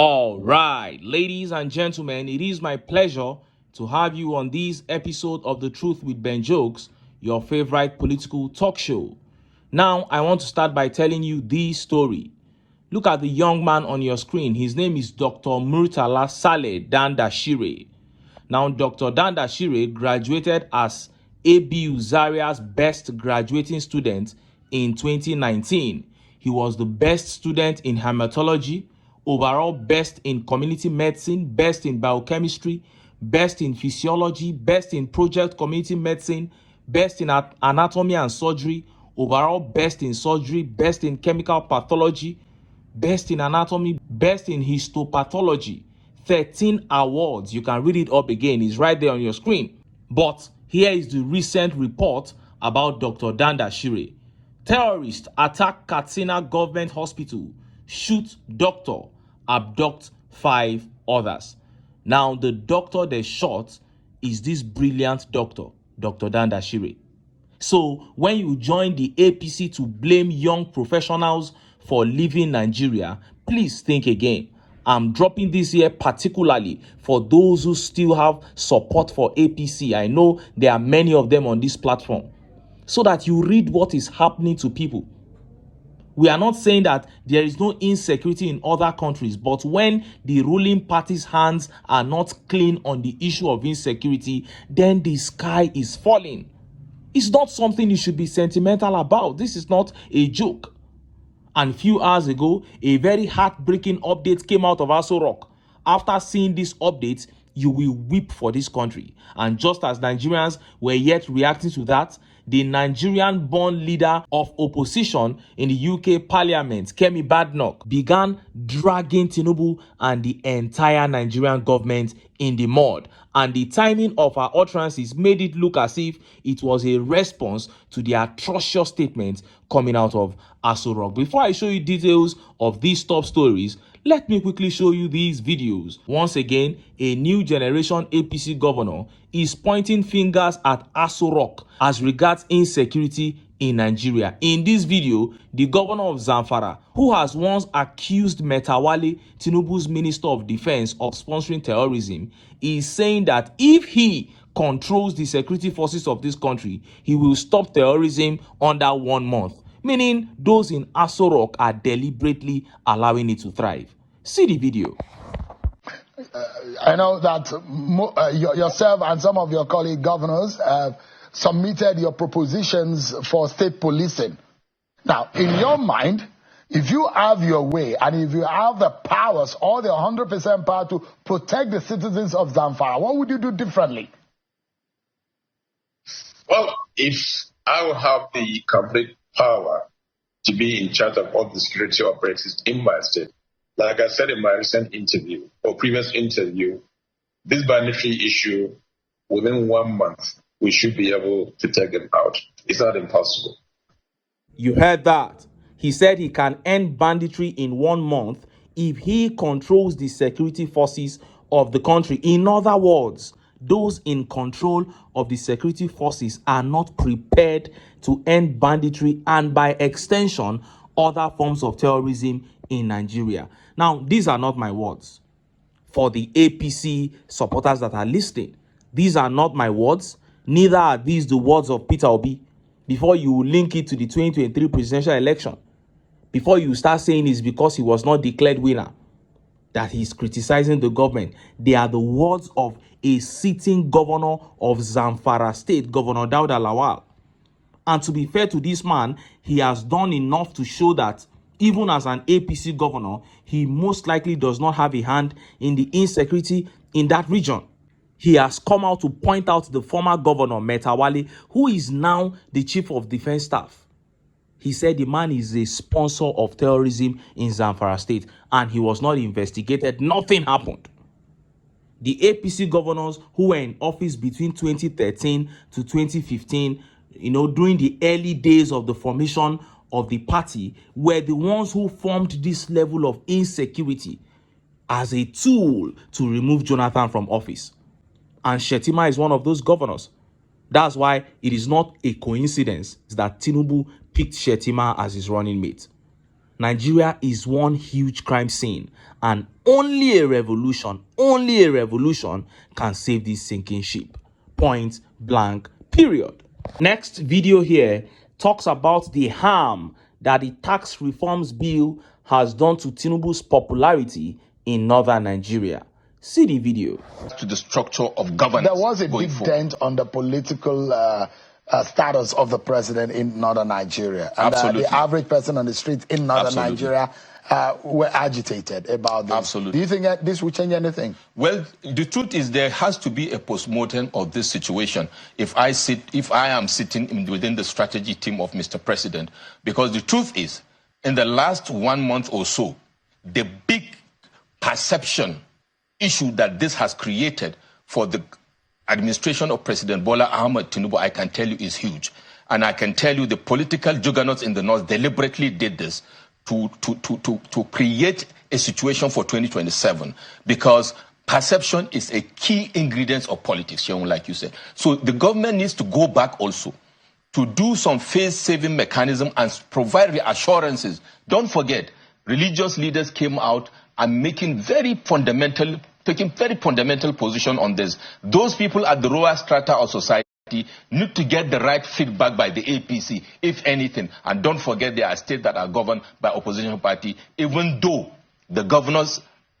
All right, ladies and gentlemen, it is my pleasure to have you on this episode of The Truth with Ben Jokes, your favorite political talk show. Now, I want to start by telling you this story. Look at the young man on your screen. His name is Dr. Murtala Saleh Dandashire. Now, Dr. Dandashire graduated as ABU Zaria's best graduating student in 2019. He was the best student in hematology, overall best in community medicine, best in biochemistry, best in physiology, best in project community medicine, best in anatomy and surgery, overall best in surgery, best in chemical pathology, best in anatomy, best in histopathology. 13 awards. You can read it up again. It's right there on your screen. But here is the recent report about Dr. Dandashire. Terrorists attack Katsina Government Hospital, shoot doctor, abduct 5 others. Now, the doctor they shot is this brilliant doctor, Dr. Dandashire. So, when you join the APC to blame young professionals for leaving Nigeria, please think again. I'm dropping this here particularly for those who still have support for APC. I know there are many of them on this platform. So that you read what is happening to people. We are not saying that there is no insecurity in other countries, but when the ruling party's hands are not clean on the issue of insecurity, then the sky is falling. It's not something you should be sentimental about. This is not a joke. And a few hours ago, a very heartbreaking update came out of Aso Rock. After seeing this update, you will weep for this country. And just as Nigerians were yet reacting to that, the Nigerian-born leader of opposition in the UK Parliament, BADENOCH, began dragging Tinubu and the entire Nigerian government in the mud. And the timing of her utterances made it look as if it was a response to the atrocious statements coming out of Aso Rock. Before I show you details of these top stories, let me quickly show you these videos. Once again, a new generation APC governor is pointing fingers at Aso Rock as regards insecurity in Nigeria. In this video, the governor of Zamfara, who has once accused Metawale, Tinubu's Minister of Defense, of sponsoring terrorism, is saying that if he controls the security forces of this country, he will stop terrorism under 1 month. Meaning those in Aso Rock are deliberately allowing it to thrive. See the video. I know that yourself and some of your colleague governors have submitted your propositions for state policing. Now, in your mind, if you have your way and if you have the powers, all the 100% power to protect the citizens of Zamfara, what would you do differently? Well, if I would have the complete power to be in charge of all the security operations in my state, like I said in my recent interview or previous interview, this banditry issue, within 1 month, we should be able to take them out. It's not impossible. You heard that. He said he can end banditry in 1 month if he controls the security forces of the country. In other words, those in control of the security forces are not prepared to end banditry and, by extension, other forms of terrorism in Nigeria. Now, these are not my words. For the APC supporters that are listening, these are not my words. Neither are these the words of Peter Obi. Before you link it to the 2023 presidential election, before you start saying it's because he was not declared winner that he's criticizing the government, they are the words of a sitting governor of Zamfara State, Governor Dauda Lawal. And to be fair to this man, he has done enough to show that even as an APC governor, he most likely does not have a hand in the insecurity in that region. He has come out to point out the former governor, Metawale, who is now the chief of defense staff. He said the man is a sponsor of terrorism in Zamfara State and he was not investigated. Nothing happened. The APC governors who were in office between 2013 to 2015, during the early days of the formation of the party, were the ones who formed this level of insecurity as a tool to remove Jonathan from office. And Shettima is one of those governors. That's why it is not a coincidence that Tinubu picked Shettima as his running mate. Nigeria is one huge crime scene, and only a revolution can save this sinking ship. Point blank, period. Next video here talks about the harm that the tax reforms bill has done to Tinubu's popularity in northern Nigeria. See the video. To the structure of governance. There was a big dent on the political status of the president in northern Nigeria. And Absolutely. The average person on the street in northern Absolutely. Nigeria were agitated about this. Absolutely. Do you think that this will change anything? Well, the truth is there has to be a postmortem of this situation if I am sitting within the strategy team of Mr. President, because the truth is, in the last 1 month or so, the big perception issue that this has created for the administration of President Bola Ahmed Tinubu, I can tell you, is huge. And I can tell you the political juggernauts in the north deliberately did this to create a situation for 2027, because perception is a key ingredient of politics, like you said. So the government needs to go back also to do some face-saving mechanism and provide reassurances. Don't forget, religious leaders came out and taking very fundamental position on this. Those people at the lower strata of society need to get the right feedback by the APC, if anything. And don't forget, there are states that are governed by opposition party, even though the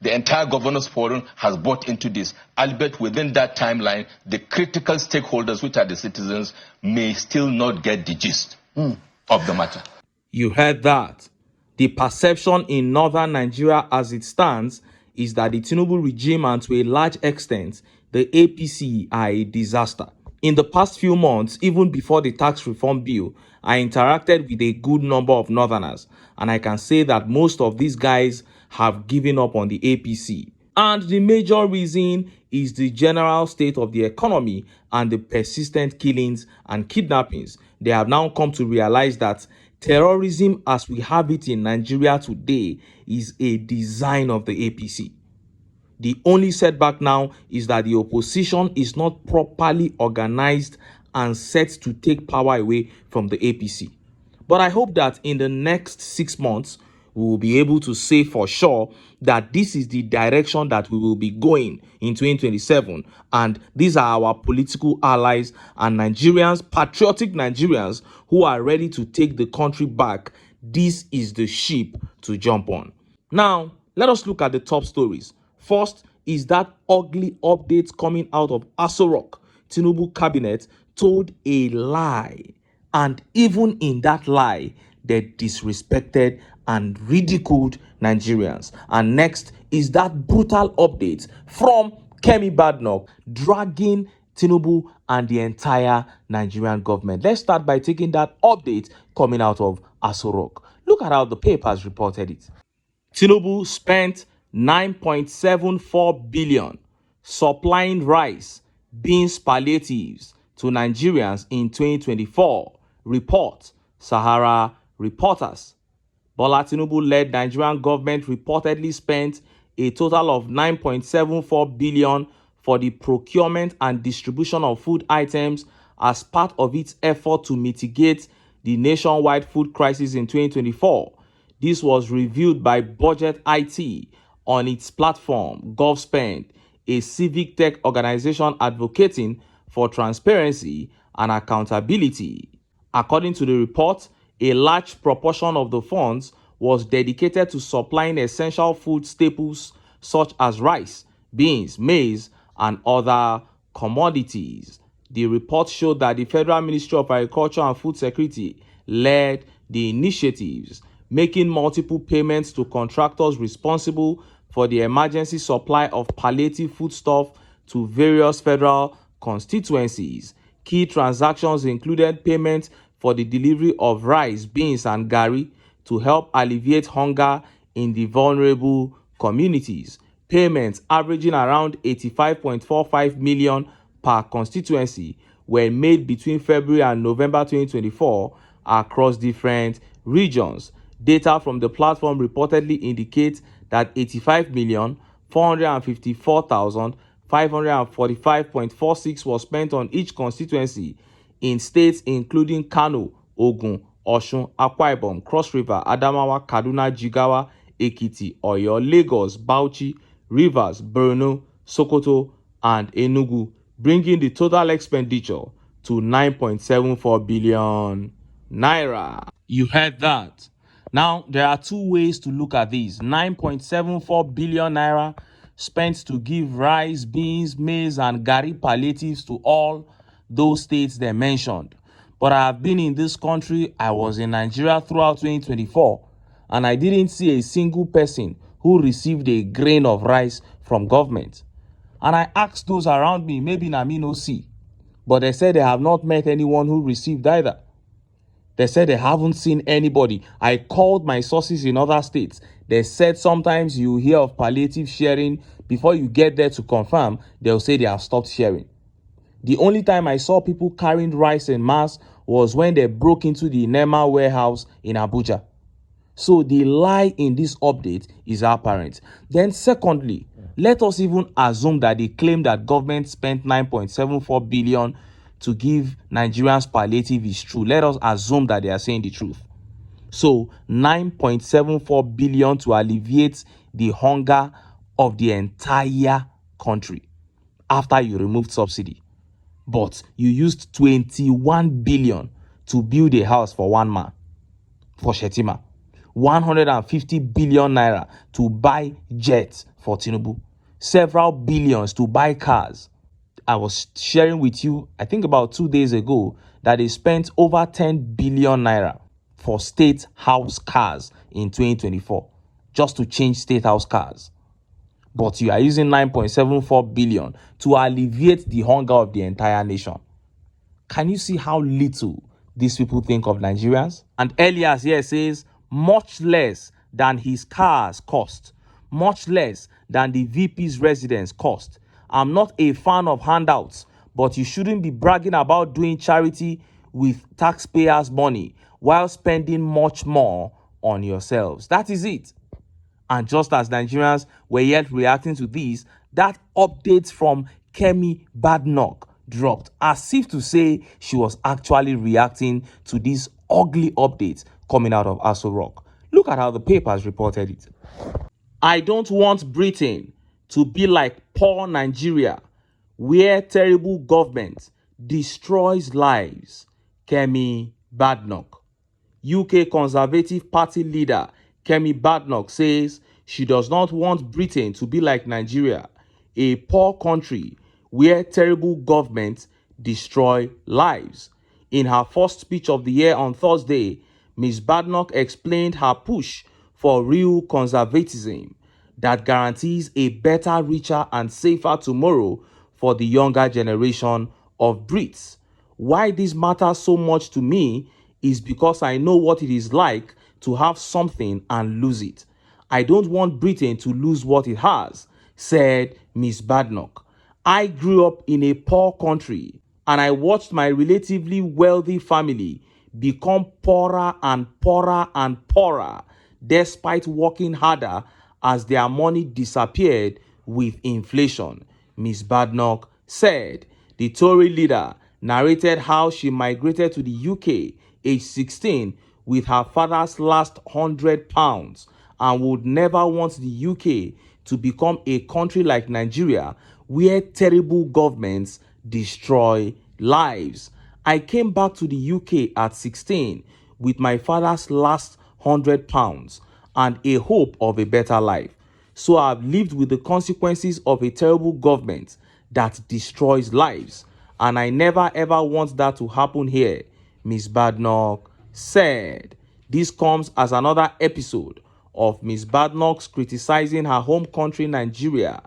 entire governors forum has bought into this. Albeit within that timeline, the critical stakeholders, which are the citizens, may still not get the gist of the matter. You heard that. The perception in northern Nigeria as it stands is that the Tinubu regime and to a large extent, the APC are a disaster. In the past few months, even before the tax reform bill, I interacted with a good number of northerners, and I can say that most of these guys have given up on the APC. And the major reason is the general state of the economy and the persistent killings and kidnappings. They have now come to realize that terrorism as we have it in Nigeria today is a design of the APC. The only setback now is that the opposition is not properly organized and set to take power away from the APC. But I hope that in the next 6 months, we will be able to say for sure that this is the direction that we will be going in 2027. And these are our political allies and Nigerians, patriotic Nigerians who are ready to take the country back. This is the ship to jump on. Now, let us look at the top stories. First is that ugly update coming out of Aso Rock. Tinubu cabinet told a lie. And even in that lie, they disrespected and ridiculed Nigerians. And next is that brutal update from Kemi Badenoch dragging Tinubu and the entire Nigerian government. Let's start by taking that update coming out of Aso Rock. Look at how the papers reported it. Tinubu spent 9.74 billion supplying rice, beans, palliatives to Nigerians in 2024. Report Sahara Reporters. Bola Tinubu-led Nigerian government reportedly spent a total of 9.74 billion for the procurement and distribution of food items as part of its effort to mitigate the nationwide food crisis in 2024. This was reviewed by Budget IT on its platform, Govt, a civic tech organization advocating for transparency and accountability. According to the report, a large proportion of the funds was dedicated to supplying essential food staples such as rice, beans, maize, and other commodities. The report showed that the Federal Ministry of Agriculture and Food Security led the initiatives, making multiple payments to contractors responsible for the emergency supply of palliative foodstuff to various federal constituencies. Key transactions included payments for the delivery of rice, beans, and garri to help alleviate hunger in the vulnerable communities. Payments averaging around 85.45 million per constituency were made between February and November 2024 across different regions. Data from the platform reportedly indicates that 85,454,545.46 was spent on each constituency in states including Kano, Ogun, Osun, Akwa Ibom, Cross River, Adamawa, Kaduna, Jigawa, Ekiti, Oyo, Lagos, Bauchi, Rivers, Borno, Sokoto, and Enugu, bringing the total expenditure to 9.74 billion naira. You heard that. Now, there are two ways to look at this. 9.74 billion naira spent to give rice, beans, maize, and gari palliatives to all those states they mentioned. But I have been in this country, I was in Nigeria throughout 2024, and I didn't see a single person who received a grain of rice from government. And I asked those around me, maybe Nami no see, but they said they have not met anyone who received either. They said they haven't seen anybody. I called my sources in other states. They said sometimes you hear of palliative sharing. Before you get there to confirm, they'll say they have stopped sharing. The only time I saw people carrying rice en mass was when they broke into the NEMA warehouse in Abuja. So the lie in this update is apparent. Then secondly, let us even assume that they claim that government spent 9.74 billion to give Nigerians palliative is true. Let us assume that they are saying the truth. So 9.74 billion to alleviate the hunger of the entire country after you removed subsidy. But you used 21 billion to build a house for one man, for Shetima. 150 billion naira to buy jets for Tinubu. Several billions to buy cars. I was sharing with you, I think about 2 days ago, that they spent over 10 billion naira for state house cars in 2024, just to change state house cars. But you are using 9.74 billion to alleviate the hunger of the entire nation. Can you see how little these people think of Nigerians? And Elias here says, much less than his cars cost, much less than the VP's residence cost. I'm not a fan of handouts, but you shouldn't be bragging about doing charity with taxpayers' money while spending much more on yourselves. That is it. And just as Nigerians were yet reacting to this, that update from Kemi BADENOCH dropped, as if to say she was actually reacting to this ugly update coming out of Aso Rock. Look at how the papers reported it. I don't want Britain to be like poor Nigeria, where terrible government destroys lives. Kemi BADENOCH. UK Conservative Party leader Kemi BADENOCH says she does not want Britain to be like Nigeria, a poor country where terrible governments destroy lives. In her first speech of the year on Thursday, Ms. BADENOCH explained her push for real conservatism that guarantees a better, richer, and safer tomorrow for the younger generation of Brits. Why this matters so much to me is because I know what it is like to have something and lose it. I don't want Britain to lose what it has, said Ms. BADENOCH. I grew up in a poor country and I watched my relatively wealthy family become poorer and poorer and poorer despite working harder as their money disappeared with inflation, Ms. BADENOCH said. The Tory leader narrated how she migrated to the UK age 16 with her father's last £100 and would never want the UK to become a country like Nigeria where terrible governments destroy lives. I came back to the UK at 16 with my father's last £100 and a hope of a better life. So I've lived with the consequences of a terrible government that destroys lives. And I never ever want that to happen here, Ms. BADENOCH said. This comes as another episode of Ms. BADENOCH's criticizing her home country, Nigeria,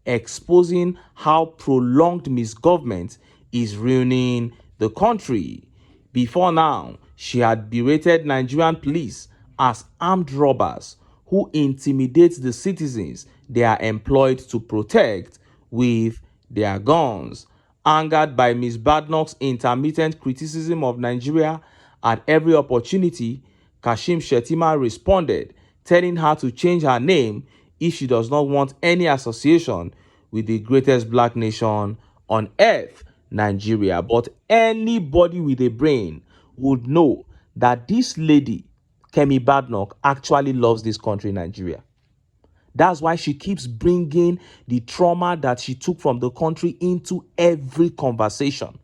exposing how prolonged misgovernment is ruining the country. Before now, she had berated Nigerian police as armed robbers who intimidate the citizens they are employed to protect with their guns. Angered by Ms. BADENOCH's intermittent criticism of Nigeria at every opportunity, Kashim Shettima responded, telling her to change her name if she does not want any association with the greatest black nation on earth, Nigeria. But anybody with a brain would know that this lady, Kemi Badenoch, actually loves this country, Nigeria. That's why she keeps bringing the trauma that she took from the country into every conversation.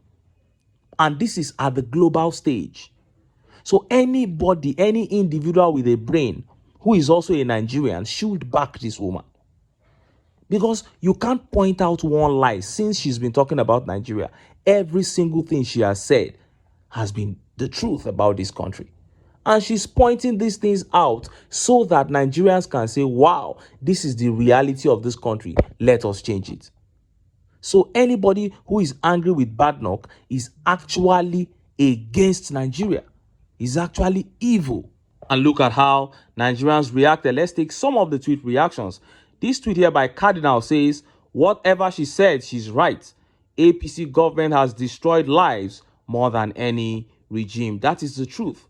And this is at the global stage. So anybody, any individual with a brain who is also a Nigerian should back this woman. Because you can't point out one lie since she's been talking about Nigeria. Every single thing she has said has been the truth about this country. And she's pointing these things out so that Nigerians can say, wow, this is the reality of this country. Let us change it. So anybody who is angry with Badenoch is actually against Nigeria. Is actually evil. And look at how Nigerians reacted. Let's take some of the tweet reactions. This tweet here by Cardinal says, whatever she said, she's right. APC government has destroyed lives more than any regime. That is the truth.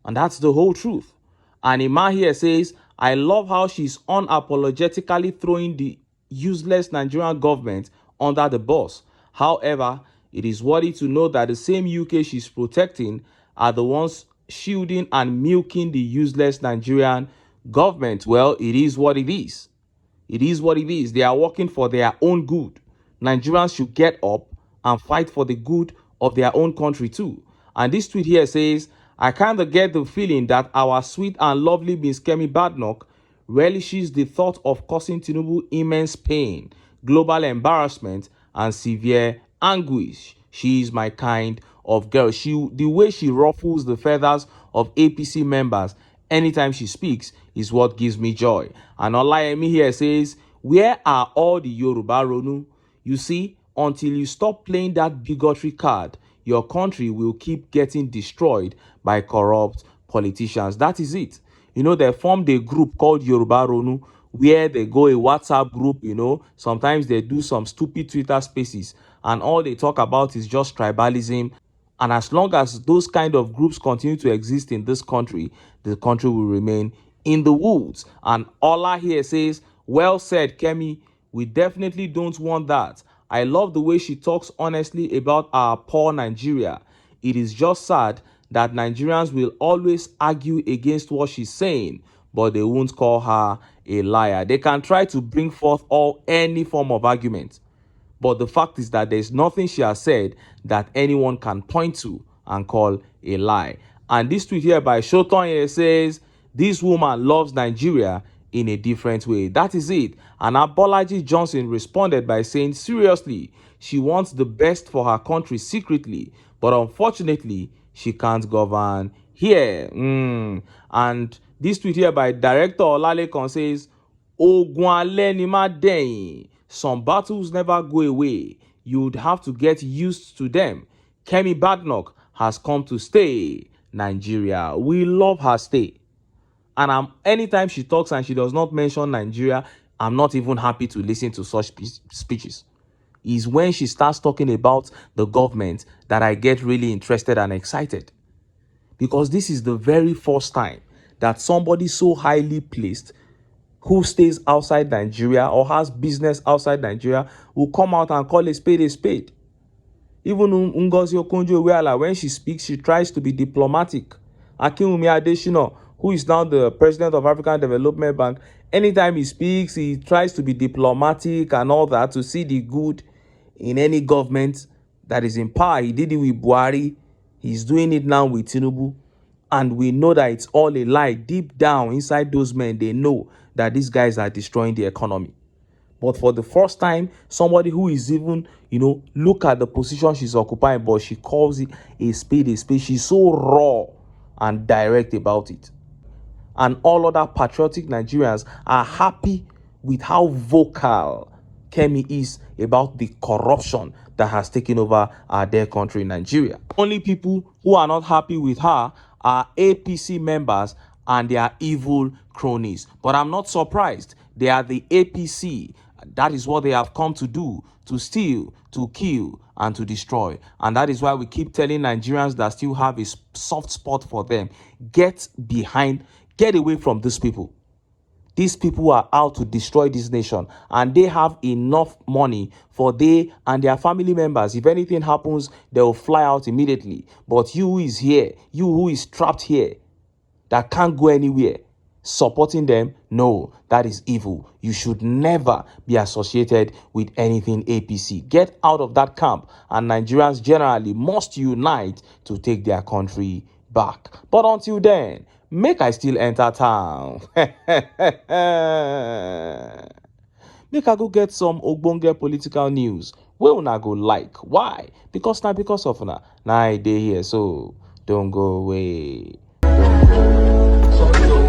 And that's the whole truth. And Ima here says, I love how she's unapologetically throwing the useless Nigerian government under the bus. However, it is worthy to note that the same UK she's protecting are the ones shielding and milking the useless Nigerian government. Well, it is what it is. It is what it is. They are working for their own good. Nigerians should get up and fight for the good of their own country too. And this tweet here says, I kind of get the feeling that our sweet and lovely Miss Kemi Badenoch relishes the thought of causing Tinubu immense pain, global embarrassment, and severe anguish. She is my kind of girl. The way she ruffles the feathers of APC members anytime she speaks is what gives me joy. And Olayemi here says, where are all the Yoruba Ronu? You see, until you stop playing that bigotry card, your country will keep getting destroyed by corrupt politicians. That is it. You know, they formed a group called Yoruba Ronu where they go a WhatsApp group, you know, sometimes they do some stupid Twitter spaces and all they talk about is just tribalism. And as long as those kind of groups continue to exist in this country, the country will remain in the woods. And Ola here says, well said, Kemi. We definitely don't want that. I love the way she talks honestly about our poor Nigeria. It is just sad that Nigerians will always argue against what she's saying, but they won't call her a liar. They can try to bring forth any form of argument. But the fact is that there's nothing she has said that anyone can point to and call a lie. And this tweet here by Shoton here says, this woman loves Nigeria in a different way. That is it. And Abolaji Johnson responded by saying, seriously, she wants the best for her country secretly, but unfortunately, she can't govern here. And this tweet here by Director Olalekan says, Ogun ale ni ma deyin. Some battles never go away. You'd have to get used to them. Kemi Badenoch has come to stay. Nigeria. We love her stay. And anytime she talks and she does not mention Nigeria, I'm not even happy to listen to such speeches. It's when she starts talking about the government that I get really interested and excited. Because this is the very first time that somebody so highly placed who stays outside Nigeria or has business outside Nigeria will come out and call a spade a spade. Even Ngozi Okonjo-Iweala, when she speaks, she tries to be diplomatic. Akinwumi Adesina, who is now the president of African Development Bank, anytime he speaks, he tries to be diplomatic and all that to see the good in any government that is in power. He did it with Buhari. He's doing it now with Tinubu. And we know that it's all a lie. Deep down inside those men, they know that these guys are destroying the economy. But for the first time, somebody who is even, look at the position she's occupying, but she calls it a spade a spade. She's so raw and direct about it. And all other patriotic Nigerians are happy with how vocal Kemi is about the corruption that has taken over their country, Nigeria. Only people who are not happy with her are APC members and their evil cronies. But I'm not surprised. They are the APC. That is what they have come to do, to steal, to kill, and to destroy. And that is why we keep telling Nigerians that still have a soft spot for them, get away from these people. These people are out to destroy this nation, and they have enough money for they and their family members. If anything happens, they will fly out immediately. But you who is here, you who is trapped here, that can't go anywhere, supporting them, no, that is evil. You should never be associated with anything APC. Get out of that camp, and Nigerians generally must unite to take their country back. But until then, make I still enter town. Make I go get some ogbonge political news wey una go like. Why? Because of una na I dey here, so don't go away. Don't go. Sorry,